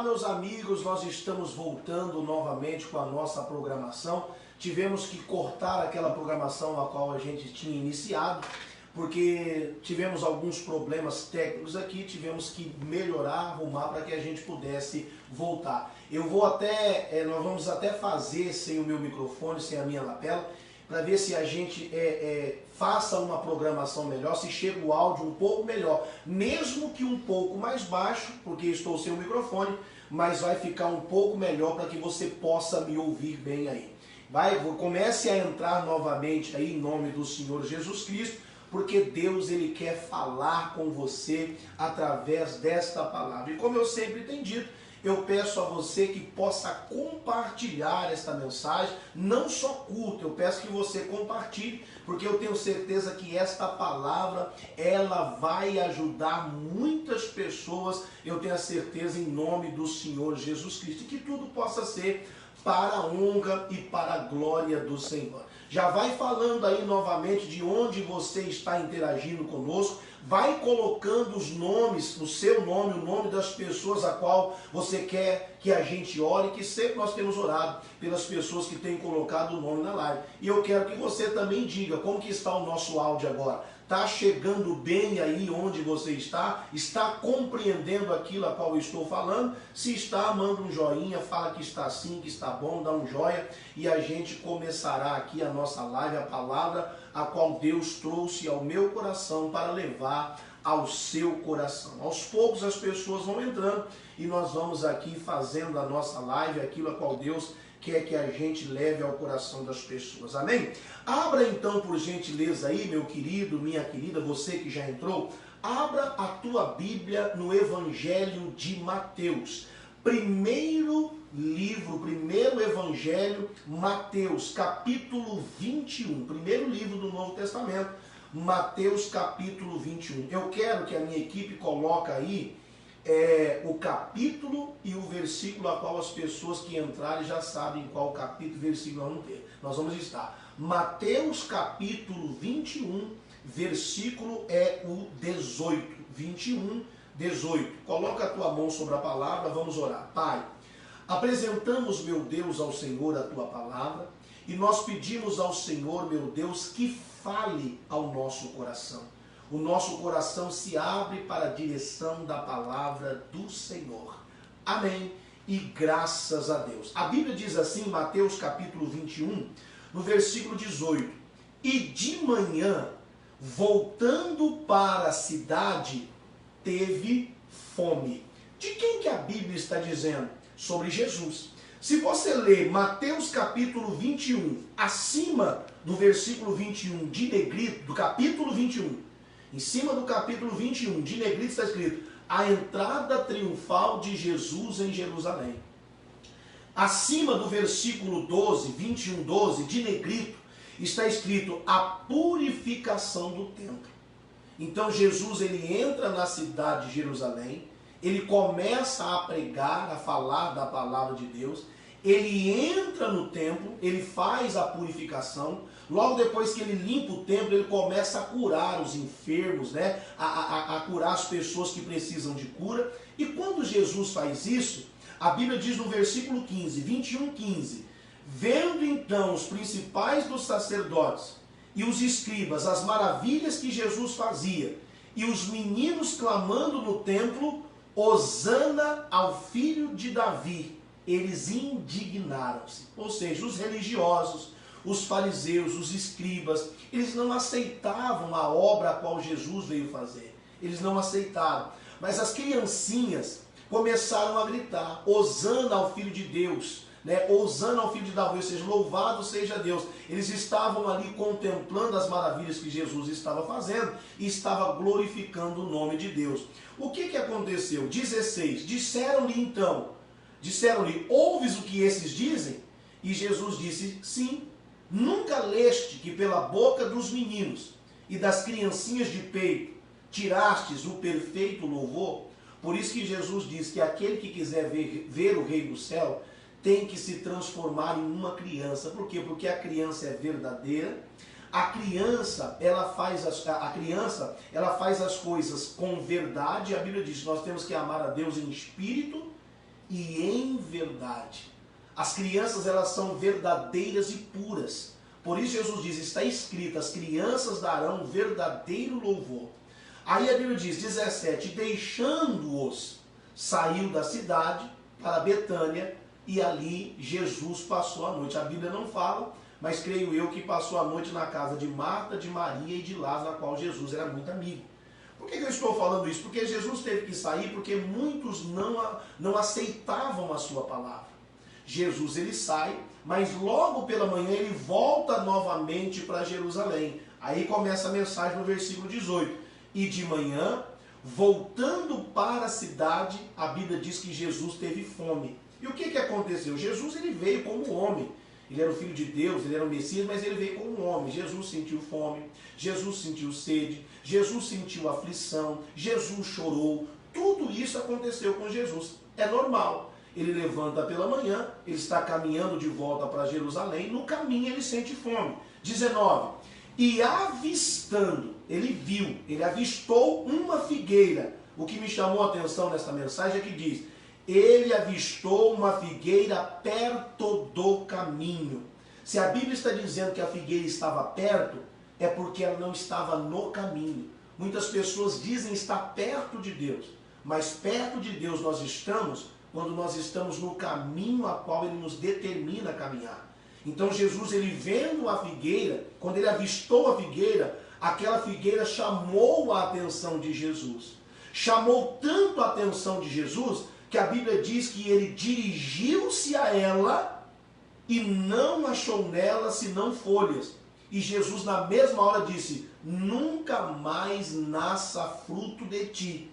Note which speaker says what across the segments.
Speaker 1: meus amigos, nós estamos voltando novamente com a nossa programação. Tivemos que cortar aquela programação a qual a gente tinha iniciado, porque tivemos alguns problemas técnicos aqui, tivemos que melhorar, arrumar para que a gente pudesse voltar. Nós vamos até fazer sem o meu microfone, sem a minha lapela, para ver se a gente faça uma programação melhor, se chega o áudio um pouco melhor, mesmo que um pouco mais baixo, porque estou sem o microfone, mas vai ficar um pouco melhor para que você possa me ouvir bem aí. Comece a entrar novamente aí em nome do Senhor Jesus Cristo, porque Deus ele quer falar com você através desta palavra. E como eu sempre tenho dito, eu peço a você que possa compartilhar esta mensagem, não só curta, eu peço que você compartilhe, porque eu tenho certeza que esta palavra, ela vai ajudar muitas pessoas, eu tenho a certeza em nome do Senhor Jesus Cristo, e que tudo possa ser para a honra e para a glória do Senhor. Já vai falando aí novamente de onde você está interagindo conosco, vai colocando os nomes, o seu nome, o nome das pessoas a qual você quer que a gente ore, que sempre nós temos orado pelas pessoas que têm colocado o nome na live. E eu quero que você também diga como que está o nosso áudio agora. Está chegando bem aí onde você está? Está compreendendo aquilo a qual eu estou falando? Se está, manda um joinha, fala que está sim, que está bom, dá um joia. E a gente começará aqui a nossa live, a palavra a qual Deus trouxe ao meu coração para levar ao seu coração. Aos poucos as pessoas vão entrando e nós vamos aqui fazendo a nossa live, aquilo a qual Deus quer que a gente leve ao coração das pessoas. Amém? Abra então, por gentileza aí, meu querido, minha querida, você que já entrou, abra a tua Bíblia no Evangelho de Mateus. Primeiro Evangelho, Mateus, capítulo 21. Primeiro livro do Novo Testamento, Mateus, capítulo 21. Eu quero que a minha equipe coloque aí o capítulo e o versículo a qual as pessoas que entrarem já sabem qual capítulo e versículo nós vamos estar. Mateus capítulo 21, versículo é o 18. 21, 18. Coloca a tua mão sobre a palavra, vamos orar. Pai, apresentamos, meu Deus, ao Senhor a tua palavra e nós pedimos ao Senhor, meu Deus, que fale ao nosso coração. O nosso coração se abre para a direção da palavra do Senhor. Amém. E graças a Deus. A Bíblia diz assim, Mateus capítulo 21, no versículo 18. E de manhã, voltando para a cidade, teve fome. De quem que a Bíblia está dizendo? Sobre Jesus. Se você ler Mateus capítulo 21, acima do versículo 21 de negrito, do capítulo 21, em cima do capítulo 21, de negrito está escrito, a entrada triunfal de Jesus em Jerusalém. Acima do versículo 12, 21, 12, de negrito, está escrito a purificação do templo. Então Jesus ele entra na cidade de Jerusalém, ele começa a pregar, a falar da palavra de Deus, ele entra no templo, ele faz a purificação, logo depois que ele limpa o templo, ele começa a curar os enfermos, né? a curar as pessoas que precisam de cura. E quando Jesus faz isso, a Bíblia diz no versículo 15, 21, 15, vendo então os principais dos sacerdotes e os escribas as maravilhas que Jesus fazia, e os meninos clamando no templo, Hosana ao filho de Davi, eles indignaram-se. Ou seja, os religiosos, os fariseus, os escribas, eles não aceitavam a obra a qual Jesus veio fazer. Eles não aceitaram. Mas as criancinhas começaram a gritar, Hosana ao Filho de Deus, né? Hosana ao Filho de Davi, ou seja, louvado seja Deus. Eles estavam ali contemplando as maravilhas que Jesus estava fazendo e estava glorificando o nome de Deus. O que aconteceu? 16. Disseram-lhe, ouves o que esses dizem? E Jesus disse, sim. Nunca leste que pela boca dos meninos e das criancinhas de peito tirastes o perfeito louvor? Por isso que Jesus diz que aquele que quiser ver o Rei do Céu tem que se transformar em uma criança. Por quê? Porque a criança é verdadeira. A criança, ela faz as coisas com verdade. A Bíblia diz que nós temos que amar a Deus em espírito e em verdade. As crianças, elas são verdadeiras e puras. Por isso Jesus diz, está escrito, as crianças darão verdadeiro louvor. Aí a Bíblia diz, 17, deixando-os, saiu da cidade para Betânia, e ali Jesus passou a noite. A Bíblia não fala, mas creio eu que passou a noite na casa de Marta, de Maria e de Lázaro, na qual Jesus era muito amigo. Por que eu estou falando isso? Porque Jesus teve que sair porque muitos não aceitavam a sua palavra. Jesus, ele sai, mas logo pela manhã ele volta novamente para Jerusalém. Aí começa a mensagem no versículo 18. E de manhã, voltando para a cidade, a Bíblia diz que Jesus teve fome. E o que aconteceu? Jesus, ele veio como homem. Ele era o Filho de Deus, ele era o Messias, mas ele veio como um homem. Jesus sentiu fome, Jesus sentiu sede, Jesus sentiu aflição, Jesus chorou. Tudo isso aconteceu com Jesus. É normal. Ele levanta pela manhã, ele está caminhando de volta para Jerusalém, no caminho ele sente fome. 19. E avistando, ele avistou uma figueira. O que me chamou a atenção nesta mensagem é que diz, ele avistou uma figueira perto do caminho. Se a Bíblia está dizendo que a figueira estava perto, é porque ela não estava no caminho. Muitas pessoas dizem estar perto de Deus, mas perto de Deus nós estamos quando nós estamos no caminho a qual ele nos determina a caminhar. Então Jesus, ele vendo a figueira, quando ele avistou a figueira, aquela figueira chamou a atenção de Jesus. Chamou tanto a atenção de Jesus, que a Bíblia diz que ele dirigiu-se a ela e não achou nela senão folhas. E Jesus na mesma hora disse, nunca mais nasça fruto de ti.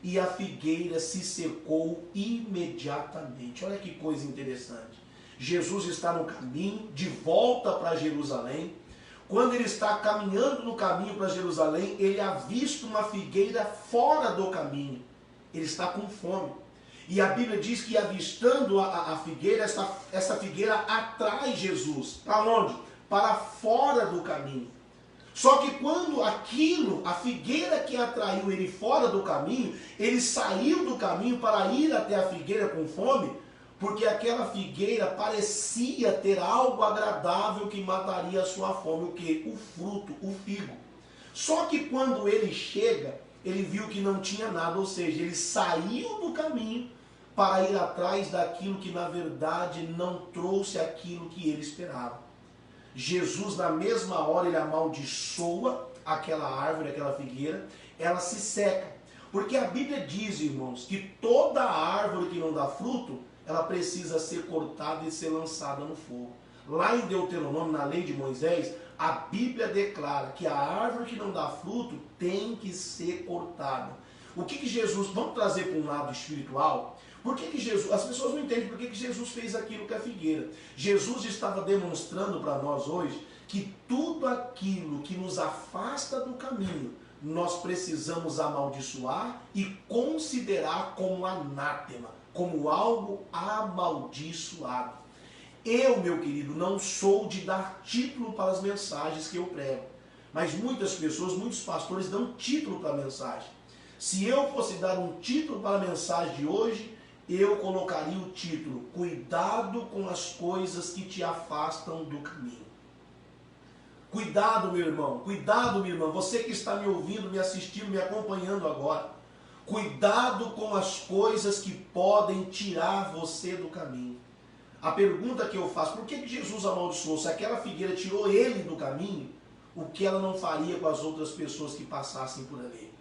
Speaker 1: E a figueira se secou imediatamente. Olha que coisa interessante. Jesus está no caminho, de volta para Jerusalém. Quando ele está caminhando no caminho para Jerusalém, ele avista uma figueira fora do caminho. Ele está com fome. E a Bíblia diz que avistando a figueira, essa figueira atrai Jesus. Para onde? Para fora do caminho. Só que quando a figueira que atraiu ele fora do caminho, ele saiu do caminho para ir até a figueira com fome, porque aquela figueira parecia ter algo agradável que mataria a sua fome. O que? O fruto, o figo. Só que quando ele chega, ele viu que não tinha nada, ou seja, ele saiu do caminho para ir atrás daquilo que na verdade não trouxe aquilo que ele esperava. Jesus, na mesma hora, ele amaldiçoa aquela árvore, aquela figueira, ela se seca. Porque a Bíblia diz, irmãos, que toda árvore que não dá fruto, ela precisa ser cortada e ser lançada no fogo. Lá em Deuteronômio, na lei de Moisés, a Bíblia declara que a árvore que não dá fruto tem que ser cortada. O que Jesus, vamos trazer para um lado espiritual? Por que Jesus, as pessoas não entendem por que Jesus fez aquilo com a figueira. Jesus estava demonstrando para nós hoje que tudo aquilo que nos afasta do caminho, nós precisamos amaldiçoar e considerar como anátema, como algo amaldiçoado. Eu, meu querido, não sou de dar título para as mensagens que eu prego, mas muitas pessoas, muitos pastores dão título para a mensagem. Se eu fosse dar um título para a mensagem de hoje, eu colocaria o título, cuidado com as coisas que te afastam do caminho. Cuidado, meu irmão, cuidado, minha irmã, você que está me ouvindo, me assistindo, me acompanhando agora. Cuidado com as coisas que podem tirar você do caminho. A pergunta que eu faço, por que Jesus amaldiçoou? Se aquela figueira tirou ele do caminho, o que ela não faria com as outras pessoas que passassem por ali?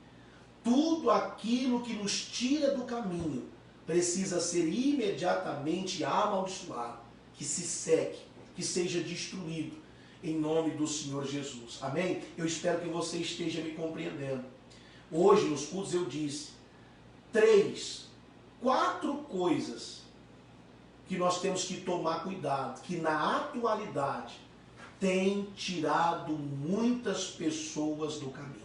Speaker 1: Tudo aquilo que nos tira do caminho precisa ser imediatamente amaldiçoado, que se seque, que seja destruído, em nome do Senhor Jesus. Amém? Eu espero que você esteja me compreendendo. Hoje, nos cultos, eu disse 4 coisas que nós temos que tomar cuidado, que na atualidade tem tirado muitas pessoas do caminho.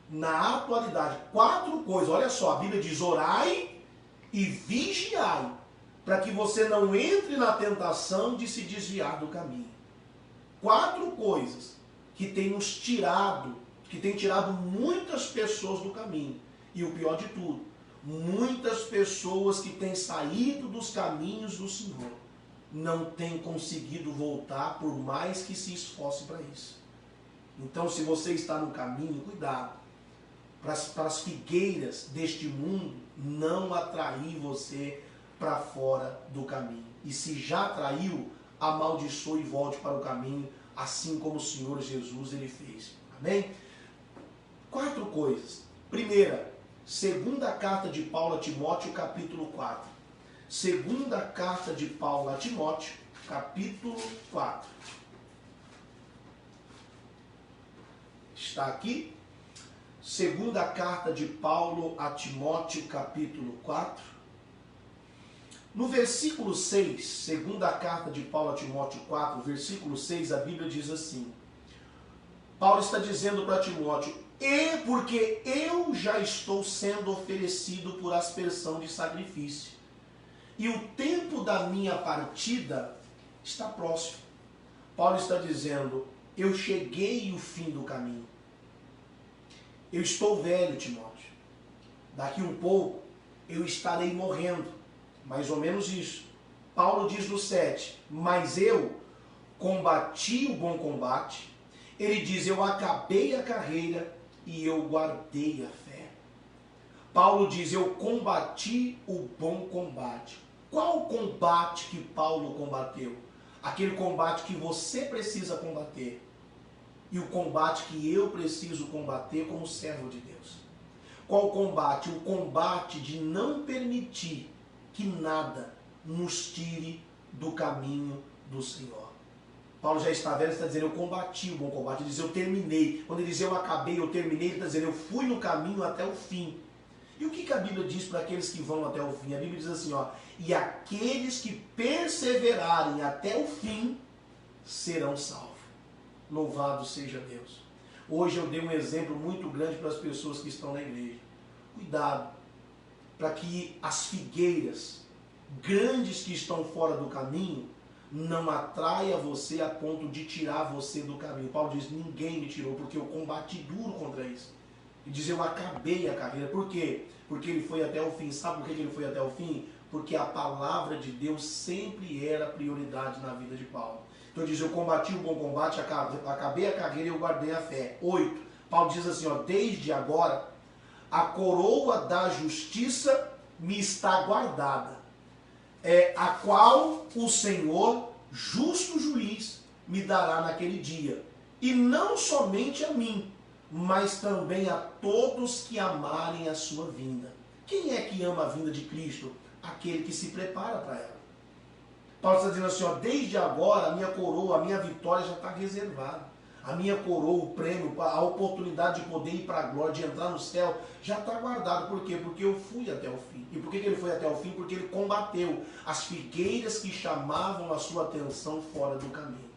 Speaker 1: Na atualidade, 4 coisas, olha só, a Bíblia diz, orai e vigiai, para que você não entre na tentação de se desviar do caminho. 4 coisas que tem nos tirado, que tem tirado muitas pessoas do caminho. E o pior de tudo, muitas pessoas que têm saído dos caminhos do Senhor não têm conseguido voltar por mais que se esforce para isso. Então, se você está no caminho, cuidado para as figueiras deste mundo não atrair você para fora do caminho. E se já atraiu, amaldiçoe e volte para o caminho, assim como o Senhor Jesus ele fez. Amém? 4 coisas. Primeira, segunda carta de Paulo a Timóteo, capítulo 4. Segunda carta de Paulo a Timóteo, capítulo 4. Está aqui. Segunda carta de Paulo a Timóteo, capítulo 4. No versículo 6, segunda carta de Paulo a Timóteo 4, versículo 6, a Bíblia diz assim. Paulo está dizendo para Timóteo, e porque eu já estou sendo oferecido por aspersão de sacrifício, e o tempo da minha partida está próximo. Paulo está dizendo, eu cheguei ao fim do caminho. Eu estou velho, Timóteo. Daqui um pouco eu estarei morrendo. Mais ou menos isso. Paulo diz no 7, mas eu combati o bom combate. Ele diz, eu acabei a carreira e eu guardei a fé. Paulo diz, eu combati o bom combate. Qual combate que Paulo combateu? Aquele combate que você precisa combater. E o combate que eu preciso combater como servo de Deus. Qual combate? O combate de não permitir que nada nos tire do caminho do Senhor. Paulo já está velho, ele está dizendo, eu combati o bom combate. Ele diz, eu terminei. Quando ele diz, eu acabei, eu terminei, ele está dizendo, eu fui no caminho até o fim. E o que a Bíblia diz para aqueles que vão até o fim? A Bíblia diz assim, ó, e aqueles que perseverarem até o fim serão salvos. Louvado seja Deus. Hoje eu dei um exemplo muito grande para as pessoas que estão na igreja. Cuidado, para que as figueiras grandes que estão fora do caminho não atraia você a ponto de tirar você do caminho. Paulo diz, ninguém me tirou, porque eu combati duro contra isso. E diz, eu acabei a carreira. Por quê? Porque ele foi até o fim. Sabe por que ele foi até o fim? Porque a palavra de Deus sempre era prioridade na vida de Paulo. Então diz, eu combati o bom combate, acabei a carreira e eu guardei a fé. 8. Paulo diz assim, ó, desde agora a coroa da justiça me está guardada, a qual o Senhor, justo juiz, me dará naquele dia. E não somente a mim, mas também a todos que amarem a sua vinda. Quem é que ama a vinda de Cristo? Aquele que se prepara para ela. Paulo está dizendo assim, ó, desde agora a minha coroa, a minha vitória já está reservada. A minha coroa, o prêmio, a oportunidade de poder ir para a glória, de entrar no céu, já está guardado. Por quê? Porque eu fui até o fim. E por que ele foi até o fim? Porque ele combateu as figueiras que chamavam a sua atenção fora do caminho.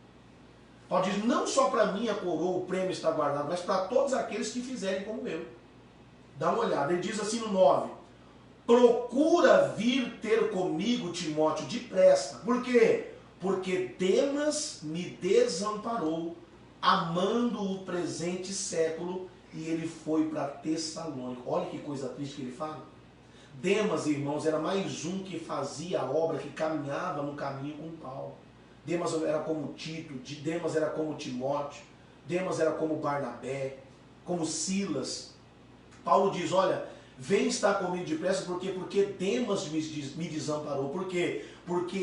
Speaker 1: Paulo diz, não só para mim a coroa, o prêmio está guardado, mas para todos aqueles que fizerem como eu. Dá uma olhada, ele diz assim no 9, procura vir ter comigo, Timóteo, depressa. Por quê? Porque Demas me desamparou, amando o presente século, e ele foi para Tessalônica. Olha que coisa triste que ele fala. Demas, irmãos, era mais um que fazia a obra, que caminhava no caminho com Paulo. Demas era como Tito, Demas era como Timóteo, Demas era como Barnabé, como Silas. Paulo diz, olha, vem estar comigo depressa, porque Demas me desamparou. Por quê? Porque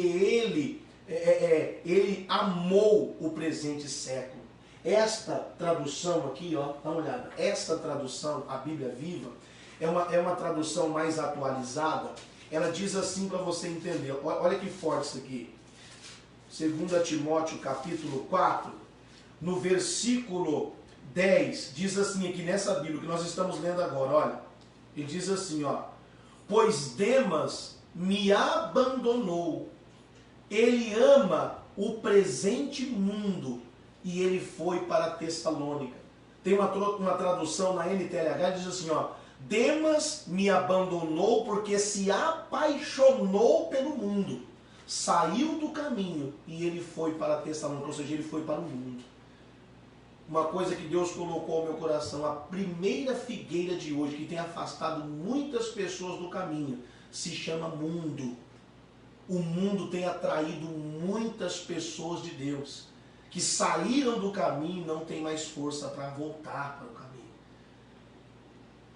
Speaker 1: ele amou o presente século. Esta tradução aqui, ó, dá uma olhada, esta tradução, a Bíblia Viva, é uma tradução mais atualizada. Ela diz assim para você entender, olha que forte isso aqui. 2 Timóteo capítulo 4, no versículo 10, diz assim aqui nessa Bíblia que nós estamos lendo agora, olha. Ele diz assim, ó, pois Demas me abandonou, ele ama o presente mundo e ele foi para Tessalônica. Tem uma tradução na NTLH, diz assim, ó, Demas me abandonou porque se apaixonou pelo mundo, saiu do caminho e ele foi para Tessalônica, ou seja, ele foi para o mundo. Uma coisa que Deus colocou ao meu coração, a primeira figueira de hoje que tem afastado muitas pessoas do caminho, se chama mundo. O mundo tem atraído muitas pessoas de Deus, que saíram do caminho e não tem mais força para voltar para o caminho.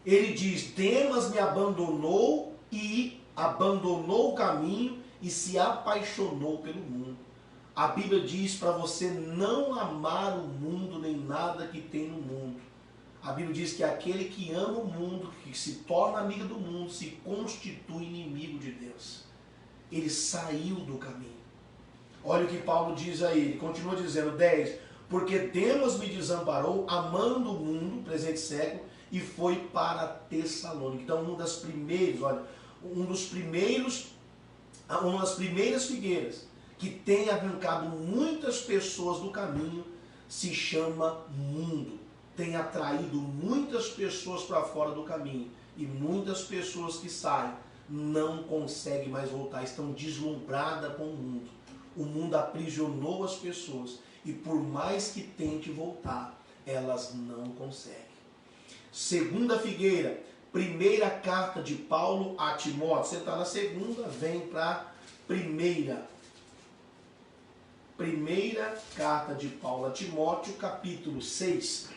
Speaker 1: Ele diz, Demas me abandonou o caminho e se apaixonou pelo mundo. A Bíblia diz para você não amar o mundo nem nada que tem no mundo. A Bíblia diz que aquele que ama o mundo, que se torna amigo do mundo, se constitui inimigo de Deus. Ele saiu do caminho. Olha o que Paulo diz aí, ele continua dizendo, 10, porque Demas me desamparou, amando o mundo, presente século, e foi para Tessalônica. Então, uma das primeiras figueiras que tem arrancado muitas pessoas do caminho se chama mundo. Tem atraído muitas pessoas para fora do caminho. E muitas pessoas que saem não conseguem mais voltar, estão deslumbradas com o mundo. O mundo aprisionou as pessoas e por mais que tente voltar, elas não conseguem. Segunda figueira, primeira carta de Paulo a Timóteo. Você está na segunda, vem para a primeira. Primeira carta de Paulo a Timóteo, capítulo 6.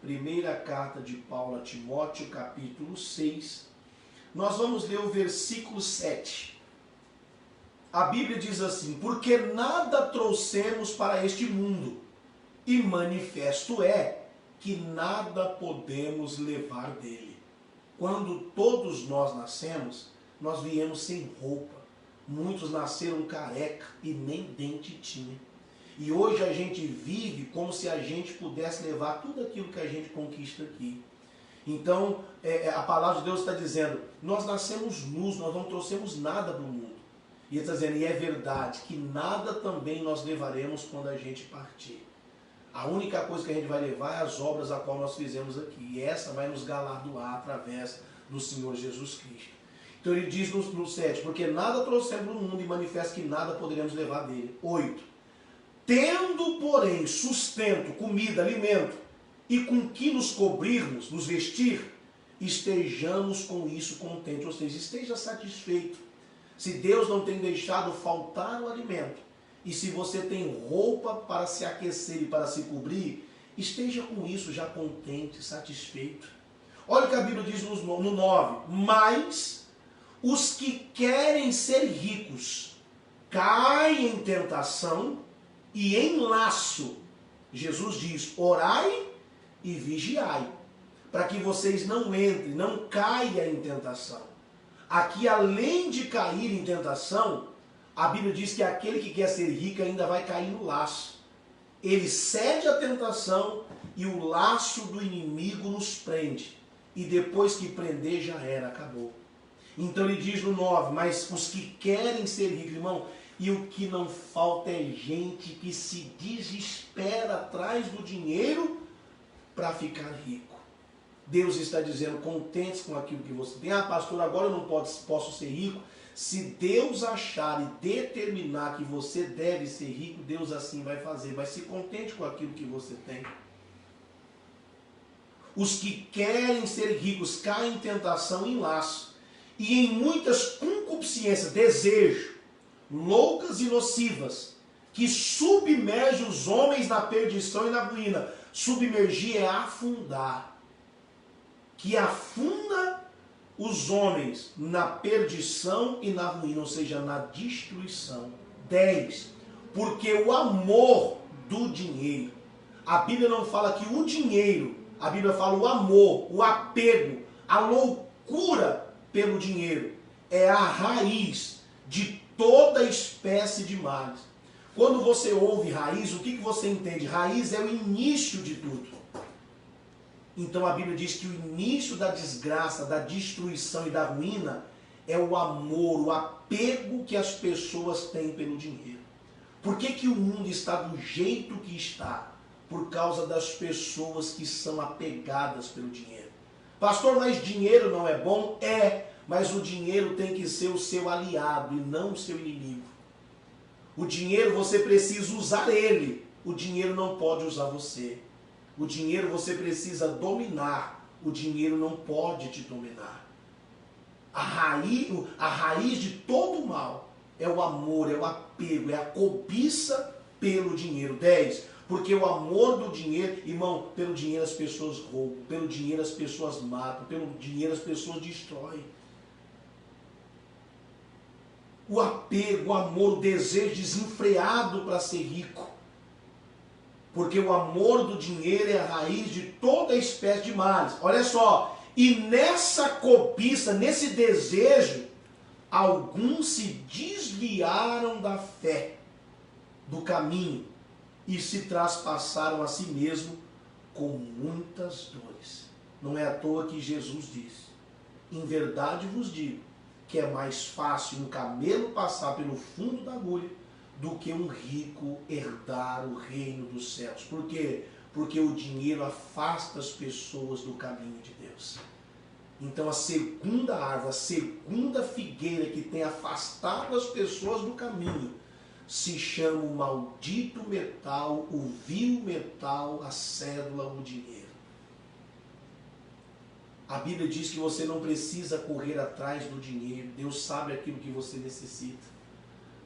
Speaker 1: Primeira carta de Paulo a Timóteo, capítulo 6. Nós vamos ler o versículo 7. A Bíblia diz assim, porque nada trouxemos para este mundo, e manifesto é que nada podemos levar dele. Quando todos nós nascemos, nós viemos sem roupa. Muitos nasceram careca e nem dente tinha. E hoje a gente vive como se a gente pudesse levar tudo aquilo que a gente conquista aqui. Então, a palavra de Deus está dizendo, nós nascemos nus, nós não trouxemos nada para o mundo. E ele está dizendo, e é verdade, que nada também nós levaremos quando a gente partir. A única coisa que a gente vai levar é as obras a qual nós fizemos aqui. E essa vai nos galardoar através do Senhor Jesus Cristo. Então ele diz no 7, porque nada trouxemos do mundo e manifesta que nada poderemos levar dele. 8. Tendo, porém, sustento, comida, alimento, e com que nos cobrirmos, nos vestir, estejamos com isso contentes, ou seja, esteja satisfeito. Se Deus não tem deixado faltar o alimento, e se você tem roupa para se aquecer e para se cobrir, esteja com isso já contente, satisfeito. Olha o que a Bíblia diz no 9. Mas os que querem ser ricos caem em tentação e em laço. Jesus diz, orai e vigiai, para que vocês não entrem, não caiam em tentação. Aqui, além de cair em tentação, a Bíblia diz que aquele que quer ser rico ainda vai cair no laço. Ele cede à tentação e o laço do inimigo nos prende. E depois que prender, já era, acabou. Então ele diz no 9, mas os que querem ser ricos, irmão, e o que não falta é gente que se desespera atrás do dinheiro para ficar rico. Deus está dizendo, contente com aquilo que você tem. Ah, pastor, agora eu não posso ser rico. Se Deus achar e determinar que você deve ser rico, Deus assim vai fazer. Mas se contente com aquilo que você tem. Os que querem ser ricos caem em tentação e em laço, e em muitas concupiscências, desejo, loucas e nocivas, que submergem os homens na perdição e na ruína. Submergir é afundar. Que afunda os homens na perdição e na ruína, ou seja, na destruição. 10. Porque o amor do dinheiro. A Bíblia não fala que o dinheiro, a Bíblia fala o amor, o apego, a loucura pelo dinheiro. É a raiz de toda espécie de males. Quando você ouve raiz, o que você entende? Raiz é o início de tudo. Então a Bíblia diz que o início da desgraça, da destruição e da ruína é o amor, o apego que as pessoas têm pelo dinheiro. Por que o mundo está do jeito que está? Por causa das pessoas que são apegadas pelo dinheiro. Pastor, mas dinheiro não é bom? É, mas o dinheiro tem que ser o seu aliado e não o seu inimigo. O dinheiro você precisa usar ele, o dinheiro não pode usar você. O dinheiro você precisa dominar, o dinheiro não pode te dominar. A raiz de todo mal é o amor, é o apego, é a cobiça pelo dinheiro. 10. Porque o amor do dinheiro, irmão, pelo dinheiro as pessoas roubam, pelo dinheiro as pessoas matam, pelo dinheiro as pessoas destroem. O apego, o amor, o desejo desenfreado para ser rico. Porque o amor do dinheiro é a raiz de toda espécie de males. Olha só, e nessa cobiça, nesse desejo, alguns se desviaram da fé, do caminho, e se traspassaram a si mesmo com muitas dores. Não é à toa que Jesus disse: em verdade vos digo, que é mais fácil um camelo passar pelo fundo da agulha do que um rico herdar o reino dos céus. Por quê? Porque o dinheiro afasta as pessoas do caminho de Deus. Então a segunda árvore, a segunda figueira que tem afastado as pessoas do caminho, se chama o maldito metal, o vil metal, a cédula, o dinheiro. A Bíblia diz que você não precisa correr atrás do dinheiro. Deus sabe aquilo que você necessita.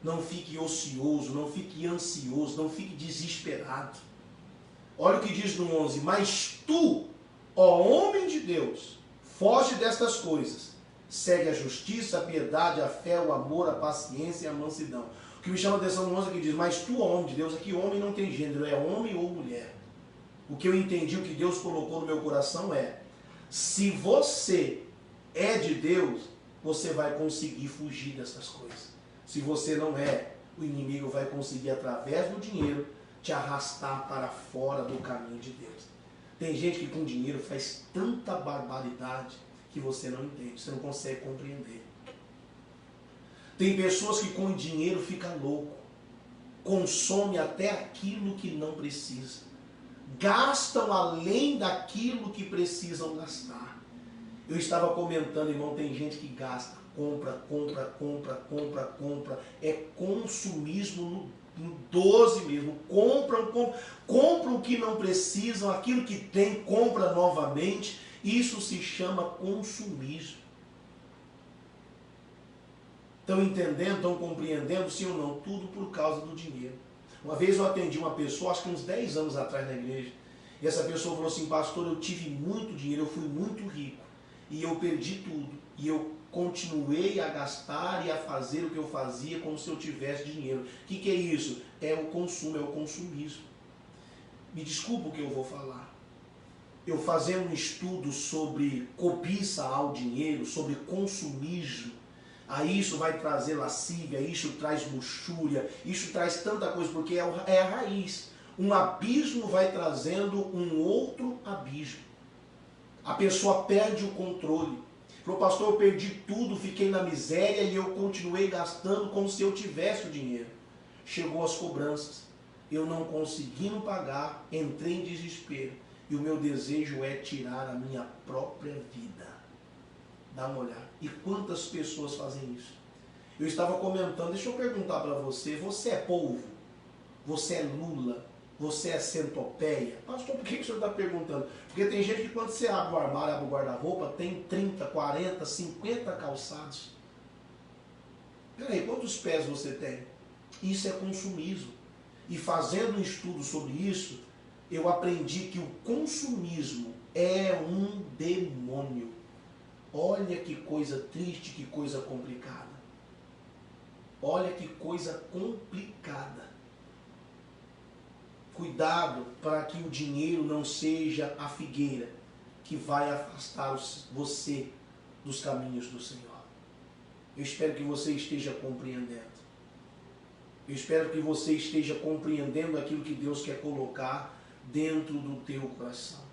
Speaker 1: Não fique ocioso, não fique ansioso, não fique desesperado. Olha o que diz no 11. Mas tu, ó homem de Deus, foge destas coisas. Segue a justiça, a piedade, a fé, o amor, a paciência e a mansidão. O que me chama a atenção no 11 é que diz: mas tu, ó homem de Deus, aqui homem não tem gênero, é homem ou mulher. O que eu entendi, o que Deus colocou no meu coração é: se você é de Deus, você vai conseguir fugir dessas coisas. Se você não é, o inimigo vai conseguir, através do dinheiro, te arrastar para fora do caminho de Deus. Tem gente que com dinheiro faz tanta barbaridade que você não entende, você não consegue compreender. Tem pessoas que com dinheiro ficam louco, consome até aquilo que não precisa. Gastam além daquilo que precisam gastar. Eu estava comentando, irmão, tem gente que gasta, compra. É consumismo no 12 mesmo. Compram o que não precisam, aquilo que tem, compra novamente. Isso se chama consumismo. Estão entendendo, estão compreendendo, sim ou não? Tudo por causa do dinheiro. Uma vez eu atendi uma pessoa, acho que uns 10 anos atrás na igreja, e essa pessoa falou assim: pastor, eu tive muito dinheiro, eu fui muito rico, e eu perdi tudo, e eu continuei a gastar e a fazer o que eu fazia como se eu tivesse dinheiro. O que é isso? É o consumo, é o consumismo. Me desculpa o que eu vou falar. Eu fazendo um estudo sobre cobiça ao dinheiro, sobre consumismo, aí isso vai trazer lascívia, isso traz luxúria, isso traz tanta coisa, porque é a raiz. Um abismo vai trazendo um outro abismo. A pessoa perde o controle. Falou: pastor, eu perdi tudo, fiquei na miséria e eu continuei gastando como se eu tivesse o dinheiro. Chegou as cobranças, eu não conseguindo pagar, entrei em desespero. E o meu desejo é tirar a minha própria vida. Dá uma olhada. E quantas pessoas fazem isso? Eu estava comentando, deixa eu perguntar para você: você é polvo? Você é Lula? Você é centopeia? Pastor, por que o senhor está perguntando? Porque tem gente que quando você abre o armário, abre o guarda-roupa, tem 30, 40, 50 calçados. Peraí, quantos pés você tem? Isso é consumismo. E fazendo um estudo sobre isso, eu aprendi que o consumismo é um demônio. Olha que coisa triste, que coisa complicada. Olha que coisa complicada. Cuidado para que o dinheiro não seja a figueira que vai afastar você dos caminhos do Senhor. Eu espero que você esteja compreendendo. Eu espero que você esteja compreendendo aquilo que Deus quer colocar dentro do teu coração.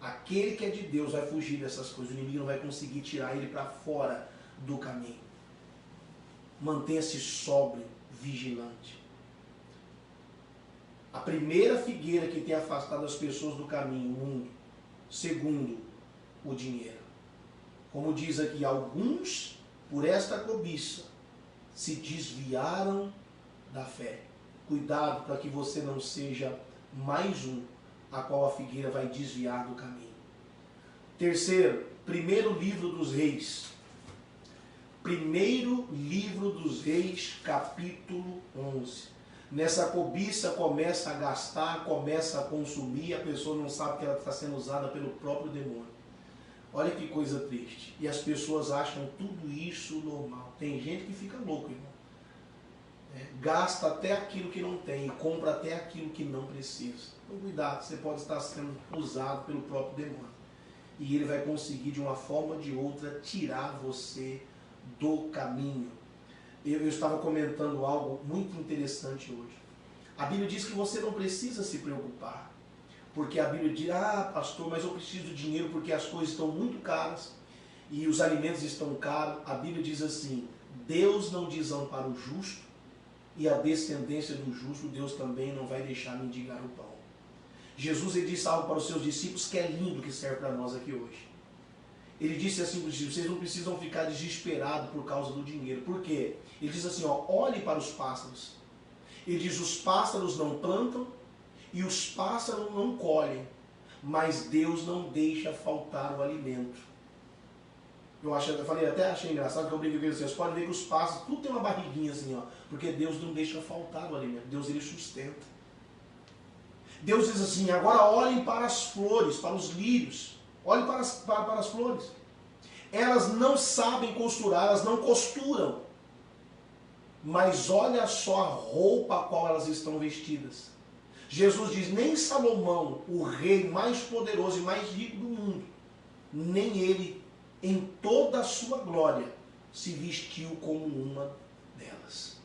Speaker 1: Aquele que é de Deus vai fugir dessas coisas. O inimigo não vai conseguir tirar ele para fora do caminho. Mantenha-se sóbrio, vigilante. A primeira figueira que tem afastado as pessoas do caminho, o mundo. Segundo, o dinheiro. Como diz aqui, alguns, por esta cobiça, se desviaram da fé. Cuidado para que você não seja mais um a qual a figueira vai desviar do caminho. Terceiro, primeiro livro dos reis. Primeiro livro dos Reis, capítulo 11. Nessa cobiça começa a gastar, começa a consumir, a pessoa não sabe que ela está sendo usada pelo próprio demônio. Olha que coisa triste. E as pessoas acham tudo isso normal. Tem gente que fica louco, irmão. Gasta até aquilo que não tem, compra até aquilo que não precisa. Então cuidado, você pode estar sendo usado pelo próprio demônio. E ele vai conseguir de uma forma ou de outra tirar você do caminho. Eu estava comentando algo muito interessante hoje. A Bíblia diz que você não precisa se preocupar. Porque a Bíblia diz, pastor, mas eu preciso de dinheiro porque as coisas estão muito caras e os alimentos estão caros. A Bíblia diz assim, Deus não desampara o justo e a descendência do justo, Deus também não vai deixar mendigar o pão. Jesus ele disse algo para os seus discípulos que é lindo, que serve para nós aqui hoje. Ele disse assim para os discípulos, vocês não precisam ficar desesperados por causa do dinheiro. Por quê? Ele diz assim, olhe para os pássaros. Ele diz, os pássaros não plantam e os pássaros não colhem, mas Deus não deixa faltar o alimento. Eu até achei engraçado que eu brinquei com vocês. Vocês podem ver que os pássaros, tudo tem uma barriguinha assim, porque Deus não deixa faltar o alimento. Deus ele sustenta. Deus diz assim, agora olhem para as flores, para os lírios. Olhem para as flores. Elas não sabem costurar, elas não costuram. Mas olha só a roupa a qual elas estão vestidas. Jesus diz, nem Salomão, o rei mais poderoso e mais rico do mundo, nem ele, em toda a sua glória, se vestiu como uma delas.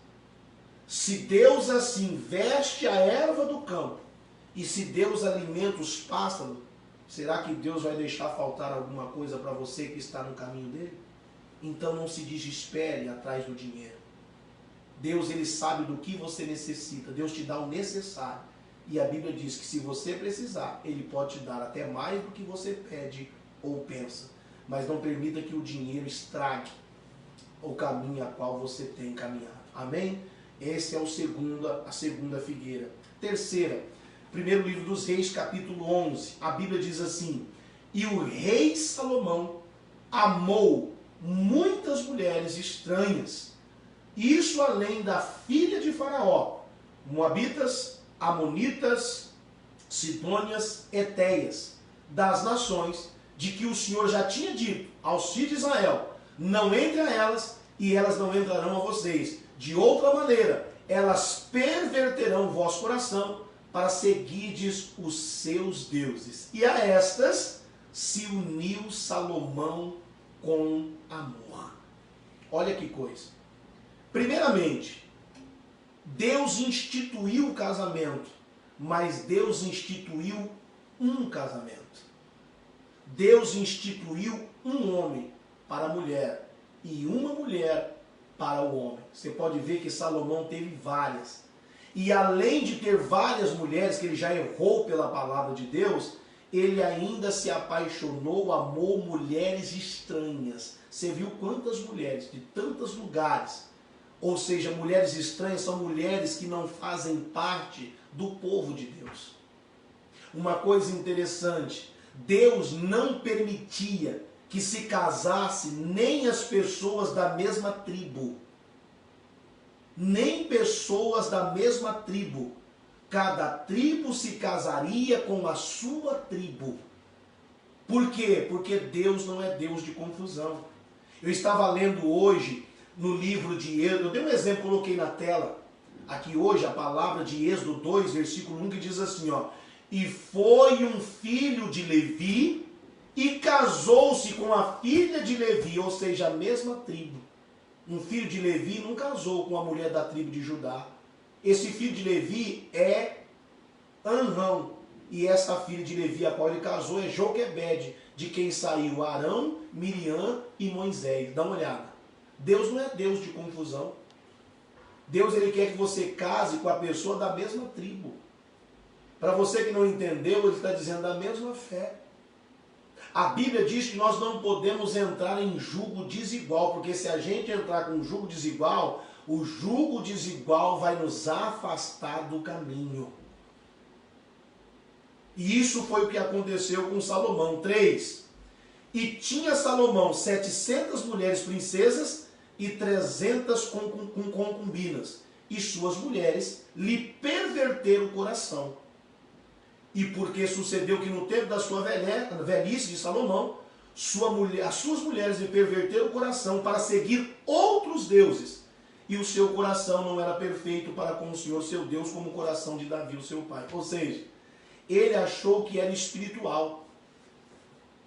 Speaker 1: Se Deus assim veste a erva do campo, e se Deus alimenta os pássaros, será que Deus vai deixar faltar alguma coisa para você que está no caminho dele? Então não se desespere atrás do dinheiro. Deus ele sabe do que você necessita. Deus te dá o necessário. E a Bíblia diz que se você precisar, ele pode te dar até mais do que você pede ou pensa. Mas não permita que o dinheiro estrague o caminho a qual você tem caminhado. Amém? Essa é a segunda figueira. Terceira, primeiro livro dos Reis, capítulo 11. A Bíblia diz assim, e o rei Salomão amou muitas mulheres estranhas, isso além da filha de Faraó, moabitas, amonitas, sidônias, etéias, das nações, de que o Senhor já tinha dito aos filhos de Israel, não entre a elas e elas não entrarão a vocês. De outra maneira, elas perverterão o vosso coração para seguirdes os seus deuses. E a estas se uniu Salomão com amor. Olha que coisa. Primeiramente, Deus instituiu o casamento, mas Deus instituiu um casamento. Deus instituiu um homem para a mulher e uma mulher para o homem. Você pode ver que Salomão teve várias. E além de ter várias mulheres, que ele já errou pela palavra de Deus, ele ainda se apaixonou, amou mulheres estranhas. Você viu quantas mulheres de tantos lugares? Ou seja, mulheres estranhas são mulheres que não fazem parte do povo de Deus. Uma coisa interessante, Deus não permitia que se casasse nem as pessoas da mesma tribo. Nem pessoas da mesma tribo. Cada tribo se casaria com a sua tribo. Por quê? Porque Deus não é Deus de confusão. Eu estava lendo hoje no livro de Êxodo, eu dei um exemplo, coloquei na tela, aqui hoje, a palavra de Êxodo 2, versículo 1, que diz assim, e foi um filho de Levi e casou-se com a filha de Levi, ou seja, a mesma tribo. Um filho de Levi não casou com a mulher da tribo de Judá. Esse filho de Levi é Anrão. E essa filha de Levi, a qual ele casou, é Joquebede, de quem saiu Arão, Miriam e Moisés. Dá uma olhada. Deus não é Deus de confusão. Deus ele quer que você case com a pessoa da mesma tribo. Para você que não entendeu, ele está dizendo da mesma fé. A Bíblia diz que nós não podemos entrar em jugo desigual, porque se a gente entrar com jugo desigual, o jugo desigual vai nos afastar do caminho. E isso foi o que aconteceu com Salomão. 3. E tinha Salomão 700 mulheres princesas, e 300 com concubinas, e suas mulheres lhe perverteram o coração. E porque sucedeu que no tempo da sua velhice de Salomão, as suas mulheres lhe perverteram o coração para seguir outros deuses, e o seu coração não era perfeito para com o Senhor seu Deus, como o coração de Davi, o seu pai. Ou seja, ele achou que era espiritual,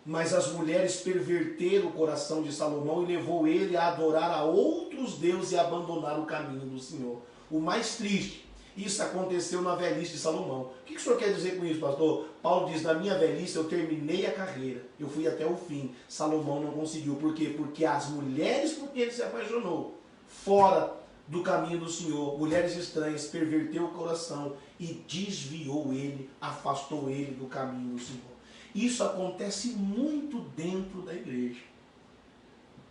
Speaker 1: mas as mulheres perverteram o coração de Salomão e levou ele a adorar a outros deuses e a abandonar o caminho do Senhor. O mais triste, isso aconteceu na velhice de Salomão. O que o senhor quer dizer com isso, pastor? Paulo diz, na minha velhice eu terminei a carreira, eu fui até o fim. Salomão não conseguiu. Por quê? Porque as mulheres por quem ele se apaixonou, fora do caminho do Senhor, mulheres estranhas, perverteu o coração e desviou ele, afastou ele do caminho do Senhor. Isso acontece muito dentro da igreja.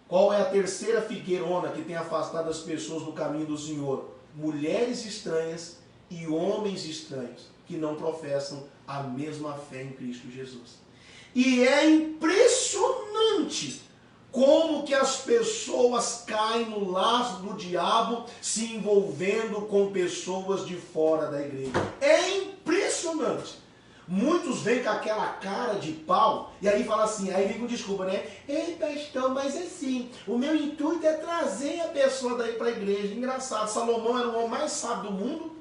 Speaker 1: Qual é a terceira figueirona que tem afastado as pessoas do caminho do Senhor? Mulheres estranhas e homens estranhos que não professam a mesma fé em Cristo Jesus. E é impressionante como que as pessoas caem no laço do diabo se envolvendo com pessoas de fora da igreja. É impressionante. Muitos vêm com aquela cara de pau e aí fala assim, aí vem com desculpa, né? Ei, pastor, mas assim, o meu intuito é trazer a pessoa daí para a igreja. Engraçado, Salomão era o homem mais sábio do mundo